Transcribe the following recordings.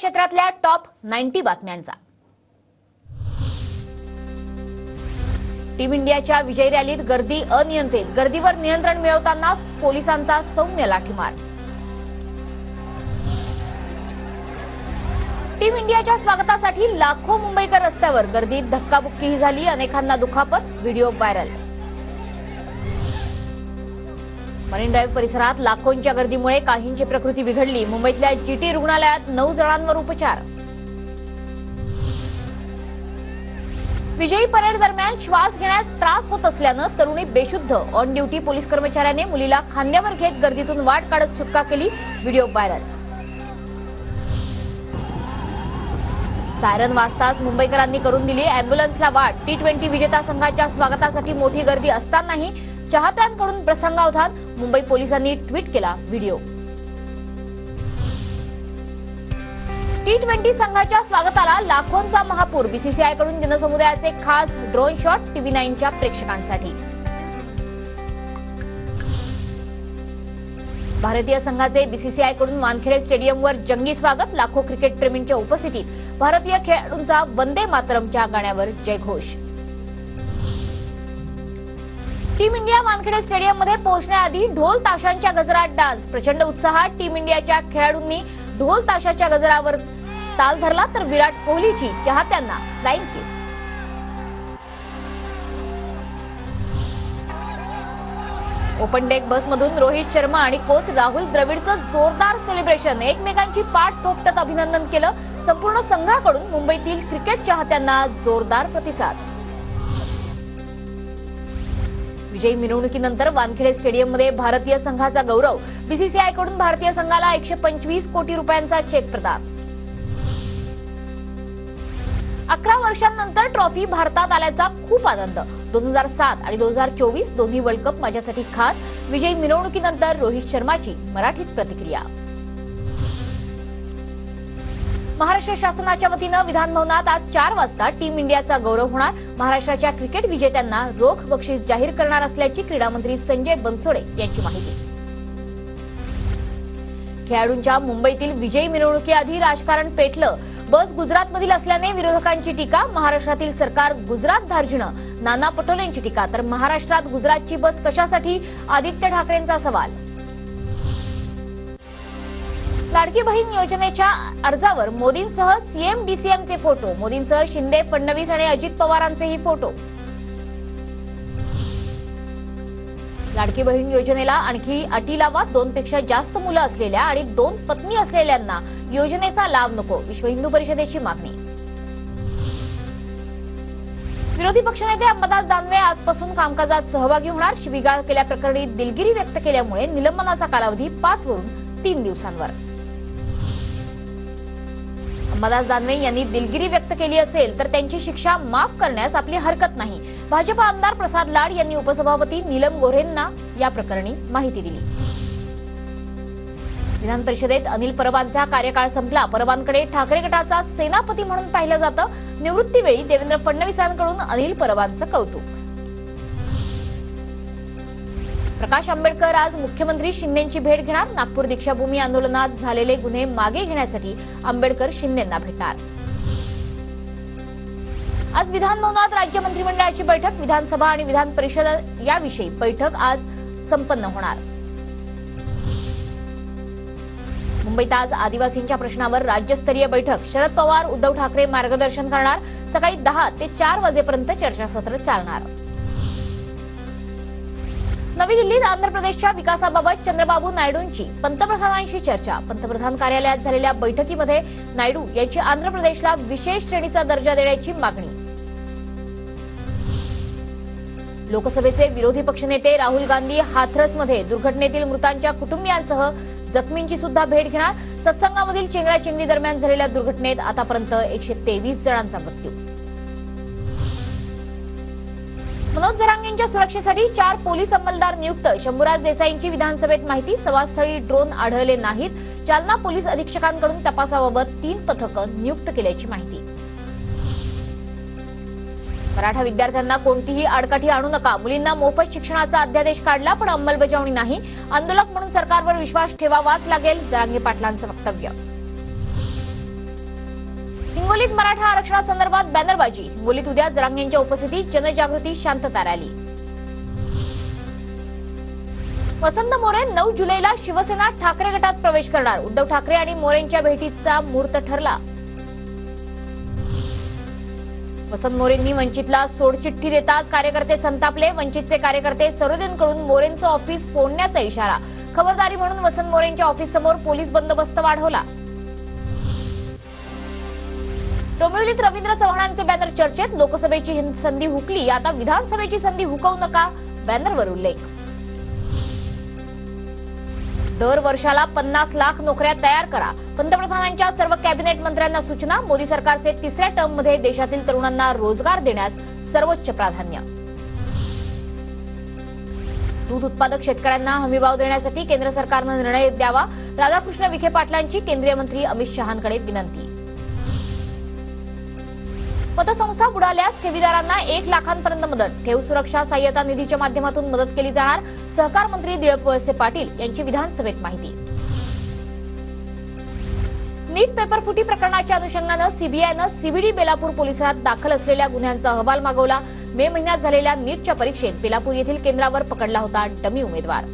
क्षेत्रातल्या टॉप 90 बातम्यांचा। टीम इंडियाच्या विजयी रॅलीत गर्दी अनियंत्रित, गर्दीवर नियंत्रण मिळवताना पोलिसांचा सौम्य लाठीमार। टीम इंडियाच्या स्वागतासाठी लाखो मुंबईकर रस्त्यावर, गर्दीत धक्काबुक्कीही झाली, अनेकांना दुखापत, व्हिडिओ व्हायरल। मरीन ड्राईव्ह परिसरात लाखोंच्या गर्दीमुळे काहींची प्रकृती बिघडली, मुंबईतल्या जीटी रुग्णालयात 9 जणांवर उपचार। विजयी परेड दरम्यान श्वास घेण्यात त्रास होत असल्यानं तरुणी बेशुद्ध, ऑन ड्युटी पोलीस कर्मचाऱ्याने मुलीला खांद्यावर घेत गर्दीतून वाट काढत सुटका केली, व्हिडिओ व्हायरल। सायरन वाजताच मुंबईकरांनी करून दिली अॅम्ब्युलन्सला वाट, T20 विजेता संघाच्या स्वागतासाठी मोठी गर्दी असतानाही चाहत्यांकडून प्रसंगावधान, मुंबई पोलिसांनी ट्विट केला व्हिडिओ। T20 संघाच्या स्वागताला लाखोंचा महापूर, BCCI कडून जनसमुदायाचे खास ड्रोन शॉट TV9च्या प्रेक्षकांसाठी। भारतीय संघाचे BCCI कडून वानखेडे स्टेडियमवर जंगी स्वागत, लाखो क्रिकेट प्रेमींच्या उपस्थितीत भारतीय खेळाडूंचा वंदे मातरमच्या गाण्यावर जयघोष। टीम इंडिया वानखेडे स्टेडियममध्ये पोहोचण्याआधी ढोल ताशांच्या गजरात डान्स, प्रचंड उत्साहात टीम इंडियाच्या खेळाडूंनी ढोल ताशाच्या गजरावर ताल धरला, तर विराट कोहलीची चाहत्यांना फ्लाइंग किस। ओपन डेक बसमधून रोहित शर्मा आणि कोच राहुल द्रविडचं जोरदार सेलिब्रेशन, एकमेकांची पाठ थोपटत अभिनंदन केलं, संपूर्ण संघाकडून मुंबईतील क्रिकेट चाहत्यांना जोरदार प्रतिसाद। विजयी मिरवणुकीनंतर वानखेडे स्टेडियममध्ये भारतीय संघाचा गौरव, BCCI कडून भारतीय संघाला 125 कोटी रुपयांचा चेक प्रदान। 11 वर्षांनंतर ट्रॉफी भारतात आल्याचा खूप आनंद, 2007 आणि 2024 दोन्ही वर्ल्ड कप माझ्यासाठी खास, विजयी मिरवणुकीनंतर रोहित शर्माची मराठीत प्रतिक्रिया। महाराष्ट्र शासनाच्या वतीनं विधान भवनात आज 4 वाजता टीम इंडियाचा गौरव होणार, महाराष्ट्राच्या क्रिकेट विजेत्यांना रोख बक्षीस जाहीर करणार असल्याची क्रीडा मंत्री संजय बनसोडे यांची माहिती। खेळाडूंच्या मुंबईतील विजयी मिरवणुकीआधी राजकारण पेटलं, बस गुजरातमधील असल्याने विरोधकांची टीका, महाराष्ट्रातील सरकार गुजरात धार्जिणं, नाना पटोलेंची टीका, तर महाराष्ट्रात गुजरातची बस कशासाठी, आदित्य ठाकरेंचा सवाल। लाडकी बहीण योजनेच्या अर्जावर मोदींसह सीएम DCMचे फोटो, मोदींसह शिंदे, फडणवीस आणि अजित पवारांचेही फोटो। लाडकी बहीण योजनेला आणखी अटी लावा, 2 पेक्षा जास्त मुलं असलेल्या आणि 2 पत्नी असलेल्यांना योजनेचा लाभ नको, विश्व हिंदू परिषदेची मागणी। विरोधी पक्षनेते अंबादास दानवे आजपासून कामकाजात सहभागी होणार, शिवीगाळ केल्याप्रकरणी दिलगिरी व्यक्त केल्यामुळे निलंबनाचा कालावधी 5 वरून 3 दिवसांवर। अंबादास दानवे यांनी दिलगिरी व्यक्त केली असेल तर त्यांची शिक्षा माफ करण्यास आपली हरकत नाही, भाजप आमदार प्रसाद लाड यांनी उपसभापती नीलम गोऱ्हेंना या प्रकरणी माहिती दिली। विधान परिषदेत अनिल परबांचा कार्यकाळ संपला, परबांकडे ठाकरे गटाचा सेनापती म्हणून पाहिलं जातं, निवृत्तीवेळी देवेंद्र फडणवीसांकडून अनिल परबांचं कौतुक। प्रकाश आंबेडकर आज मुख्यमंत्री शिंदेंची भेट घेणार, नागपूर दीक्षाभूमी आंदोलनात झालेले गुन्हे मागे घेण्यासाठी आंबेडकर शिंदेंना भेटणार। आज विधान भवनात राज्य मंत्रिमंडळाची बैठक, विधानसभा आणि विधान परिषद याविषयी बैठक आज संपन्न होणार। मुंबईत आज आदिवासींच्या प्रश्नावर राज्यस्तरीय बैठक, शरद पवार उद्धव ठाकरे मार्गदर्शन करणार, सकाळी 10 ते 4 वाजेपर्यंत चर्चासत्र चालणार। नवी दिल्लीत आंध्र प्रदेशच्या विकासाबाबत चंद्रबाबू नायडूंची पंतप्रधानांशी चर्चा, पंतप्रधान कार्यालयात झालेल्या बैठकीमध्ये नायडू यांची आंध्र प्रदेशला विशेष श्रेणीचा दर्जा देण्याची मागणी। लोकसभेचे विरोधी पक्षनेते राहुल गांधी हाथरसमध्ये दुर्घटनेतील मृतांच्या कुटुंबियांसह जखमींची सुद्धा भेट घेणार, सत्संगामधील चेंगराचेंगरी दरम्यान झालेल्या दुर्घटनेत आतापर्यंत 123 जणांचा मृत्यू। मनोज जरांगेंच्या सुरक्षेसाठी 4 पोलीस अंमलदार नियुक्त, शंभूराज देसाईंची विधानसभेत माहिती, सभास्थळी ड्रोन आढळले नाहीत, जालना पोलीस अधीक्षकांकडून तपासाबाबत 3 पथकं नियुक्त केल्याची माहिती। मराठा विद्यार्थ्यांना कोणतीही आडकाठी आणू नका, मुलींना मोफत शिक्षणाचा अध्यादेश काढला पण अंमलबजावणी नाही, आंदोलक म्हणून सरकारवर विश्वास ठेवावाच लागेल, जरांगे पाटलांचं वक्तव्य। हिंगोलीत मराठा आरक्षणासंदर्भात बॅनरबाजी, हिंगोलीत उद्या जरांगेंच्या उपस्थितीत जनजागृती शांतता रॅली. वसंत मोरे 9 जुलैला शिवसेना ठाकरे गटात प्रवेश करणार, उद्धव ठाकरे आणि मोरेंच्या भेटीचा मुहूर्त ठरला. वसंत मोरेंनी वंचितला सोडचिठ्ठी देताच कार्यकर्ते संतापले, वंचितचे कार्यकर्ते सरोदेंकडून मोरेंचं ऑफिस फोडण्याचा इशारा, खबरदारी म्हणून वसंत मोरेंच्या ऑफिस समोर पोलीस बंदोबस्त वाढवला. डोंबिवलीत रवींद्र चव्हाणांचे बॅनर चर्चेत, लोकसभेची संधी हुकली, आता विधानसभेची संधी हुकवू नका, बॅनरवर उल्लेख. दर वर्षाला 50 लाख नोकऱ्या तयार करा, पंतप्रधानांच्या सर्व कॅबिनेट मंत्र्यांना सूचना, मोदी सरकारचे तिसऱ्या टर्ममध्ये देशातील तरुणांना रोजगार देण्यास सर्वोच्च प्राधान्य. दूध उत्पादक शेतकऱ्यांना हमीभाव देण्यासाठी केंद्र सरकारनं निर्णय द्यावा, राधाकृष्ण विखे पाटलांची केंद्रीय मंत्री अमित शहांकडे विनंती. पतसंस्था बुडाल्यास ठेवीदारांना 1 लाखांपर्यंत मदत, ठेव सुरक्षा सहाय्यता निधीच्या माध्यमातून मदत केली जाणार, सहकार मंत्री दिलीप वळसे पाटील यांची विधानसभेत माहिती. नीट पेपर फुटी प्रकरणाच्या अनुषंगानं सीबीआयनं सीबीडी बेलापूर पोलिसात दाखल असलेल्या गुन्ह्यांचा अहवाल मागवला. मे महिन्यात झालेल्या नीटच्या परीक्षेत बेलापूर येथील केंद्रावर पकडला होता डमी उमेदवार.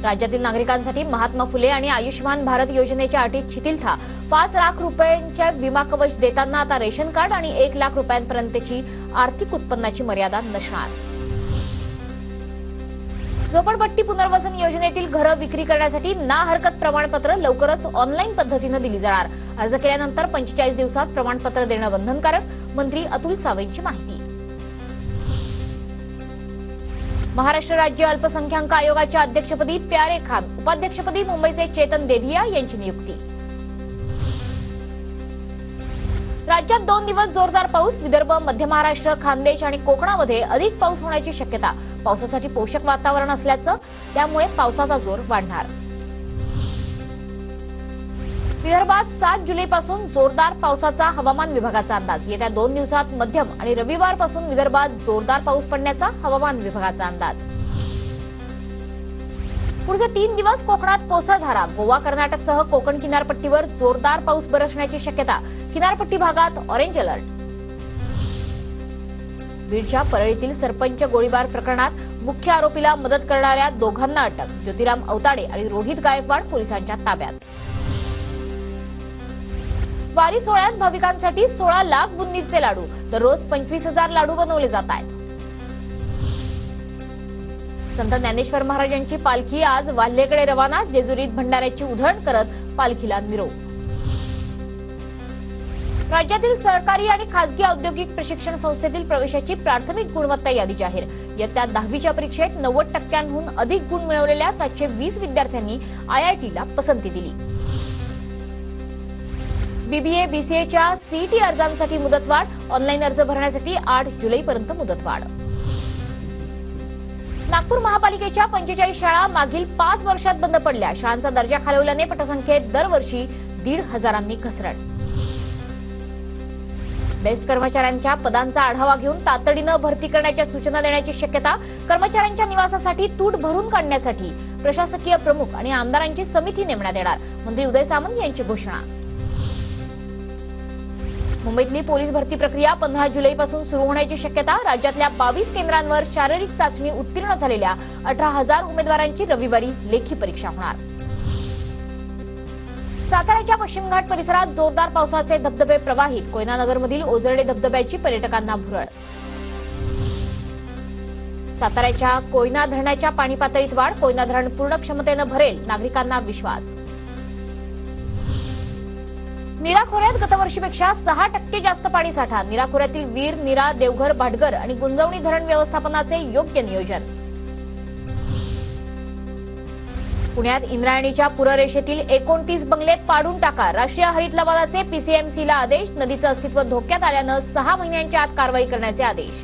राज्यातील नागरिकांसाठी महात्मा फुले आणि आयुष्यमान भारत योजनेच्या अटीत शिथिलता, 5 लाख रुपयांच्या विमा कवच देताना आता रेशन कार्ड आणि 1 लाख रुपयांपर्यंतची आर्थिक उत्पन्नाची मर्यादा नसणार. झोपडपट्टी पुनर्वसन योजनेतील घरं विक्री करण्यासाठी ना हरकत प्रमाणपत्र लवकरच ऑनलाईन पद्धतीनं दिली जाणार, अर्ज केल्यानंतर 45 दिवसात प्रमाणपत्र देणं बंधनकारक, मंत्री अतुल सावेंची माहिती. महाराष्ट्र राज्य अल्पसंख्याक आयोगाच्या अध्यक्षपदी प्यारे खान, उपाध्यक्षपदी मुंबईचे चेतन देधिया यांची नियुक्ती. राज्यात 2 दिवस जोरदार पाऊस, विदर्भ, मध्य महाराष्ट्र, खानदेश आणि कोकणामध्ये अधिक पाऊस होण्याची शक्यता, पावसासाठी पोषक वातावरण असल्याचं, त्यामुळे पावसाचा जोर वाढणार. विदर्भात 7 जुलैपासून जोरदार पावसाचा हवामान विभागाचा अंदाज, येत्या 2 दिवसात मध्यम आणि रविवारपासून विदर्भात जोरदार पाऊस पडण्याचा हवामान विभागाचा अंदाज. पुढचे 3 दिवस कोकणात कोसळधारा, गोवा कर्नाटकसह कोकण किनारपट्टीवर जोरदार पाऊस बरसण्याची शक्यता, किनारपट्टी भागात ऑरेंज अलर्ट. बीडच्या परळीतील सरपंच गोळीबार प्रकरणात मुख्य आरोपीला मदत करणाऱ्या दोघांना अटक, ज्योतिराम अवताडे आणि रोहित गायकवाड पोलिसांच्या ताब्यात. वारी सोहळ्यात भाविकांसाठी 16 लाख बुंदीचे लाडू, दररोज 25,000 लाडू बनवले जात आहेत. संत ज्ञानेश्वर महाराजांची पालखी आज वाल्हेकडे रवाना, जेजुरीत भंडाऱ्याची उधळण करत पालखीला निरोप. राज्यातील सरकारी आणि खासगी औद्योगिक प्रशिक्षण संस्थेतील प्रवेशाची प्राथमिक गुणवत्ता यादी जाहीर, इयत्ता 10वीच्या परीक्षेत 90% अधिक गुण मिळवलेल्या 720 विद्यार्थ्यांनी आयआयटीला पसंती दिली. बीबीए बीसीएच्या सीईटी अर्जांसाठी मुदतवाढ, ऑनलाईन अर्ज भरण्यासाठी 8 जुलैपर्यंत मुदतवाढ. नागपूर महापालिकेच्या 45 शाळा मागील 5 वर्षात बंद पडल्या, शाळांचा दर्जा खालवल्याने पटसंख्येत दरवर्षी 1,500 घसरण. बेस्ट कर्मचाऱ्यांच्या पदांचा आढावा घेऊन तातडीनं भरती करण्याच्या सूचना देण्याची शक्यता, कर्मचाऱ्यांच्या निवासासाठी तूट भरून काढण्यासाठी प्रशासकीय प्रमुख आणि आमदारांची समिती नेमण्यात येणार, मंत्री उदय सामंत यांची घोषणा. मुंबईतली पोलीस भरती प्रक्रिया 15 जुलैपासून सुरू होण्याची शक्यता, राज्यातल्या 22 केंद्रांवर शारीरिक चाचणी उत्तीर्ण झालेल्या 18,000 उमेदवारांची रविवारी लेखी परीक्षा होणार. साताऱ्याच्या पश्चिम घाट परिसरात जोरदार पावसाचे धबधबे प्रवाहित, कोयना नगरमधील ओझरडे धबधब्याची पर्यटकांना भुरळ. साताऱ्याच्या कोयना धरणाच्या पाणी पातळीत वाढ, कोयना धरण पूर्ण क्षमतेनं भरेल, नागरिकांना विश्वास. नीरा खोऱ्यात गतवर्षीपेक्षा 6% जास्त पाणीसाठा, नीरा खोऱ्यातील वीर, नीरा, देवघर, भाटघर आणि गुंजवणी धरण व्यवस्थापनाचे योग्य नियोजन. पुण्यात इंद्रायणीच्या पूररेषेतील 29 बंगले पाडून टाका, राष्ट्रीय हरित लवादाचे पीसीएमसीला आदेश, नदीचं अस्तित्व धोक्यात आल्यानं 6 महिन्यांच्या आत कारवाई करण्याचे आदेश.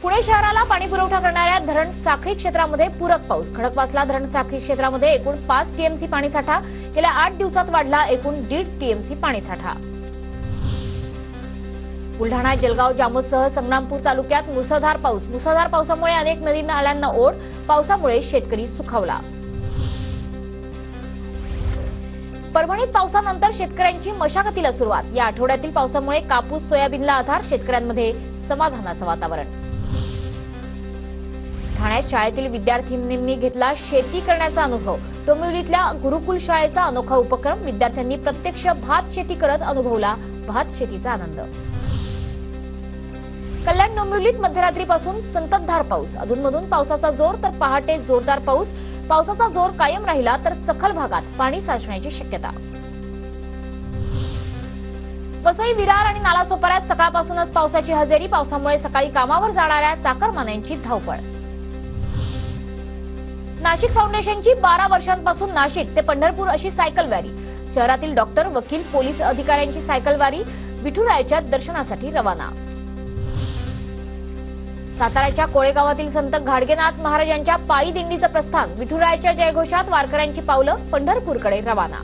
पुणे शहराला पाणी पुरवठा करणाऱ्या धरण साखळी क्षेत्रामध्ये पूरक पाऊस, खडकवासला धरण साखळी क्षेत्रामध्ये एकूण 5 टीएमसी पाणीसाठा, गेल्या 8 दिवसात वाढला एकूण 1.5 टीएमसी पाणीसाठा. बुलढाणा, जळगाव, जामोदसह संग्रामपूर तालुक्यात मुसळधार पाऊस, मुसळधार पावसामुळे अनेक नदी नाल्यांना ओढ, पावसामुळे शेतकरी सुखावला. परभणीत पावसानंतर शेतकऱ्यांची मशागतीला सुरुवात. या आठवड्यातील पावसामुळे कापूस सोयाबीनला आधार, शेतकऱ्यांमध्ये समाधानाचं वातावरण. ठाण्यात शाळेतील विद्यार्थिनींनी घेतला शेती करण्याचा अनुभव. डोंबिवलीतल्या गुरुकुल शाळेचा अनोखा उपक्रम. विद्यार्थ्यांनी प्रत्यक्ष भात शेती करत अनुभवला भात शेतीचा आनंद. कल्याण डोंबिवलीत मध्यरात्रीपासून संततधार पाऊस. अधूनमधून पावसाचा जोर तर पहाटे जोरदार पाऊस. पावसाचा जोर कायम राहिला तर सखल भागात पाणी साचण्याची शक्यता. वसई, विरार आणि नालासोपाऱ्यात सकाळपासूनच पावसाची हजेरी. पावसामुळे सकाळी कामावर जाणाऱ्या चाकरमान्यांची धावपळ. नाशिक फाउंडेशनची 12 वर्षांपासून नाशिक ते पंढरपूर अशी सायकल रॅली. शहरातील डॉक्टर, वकील, पोलीस अधिकाऱ्यांची सायकल वारी विठुरायाच्या दर्शनासाठी रवाना. साताऱ्याच्या कोळेगावातील संत घाडगेनाथ महाराजांच्या पायी दिंडीचं प्रस्थान. विठुरायाच्या जयघोषात वारकऱ्यांची पावलं पंढरपूरकडे रवाना.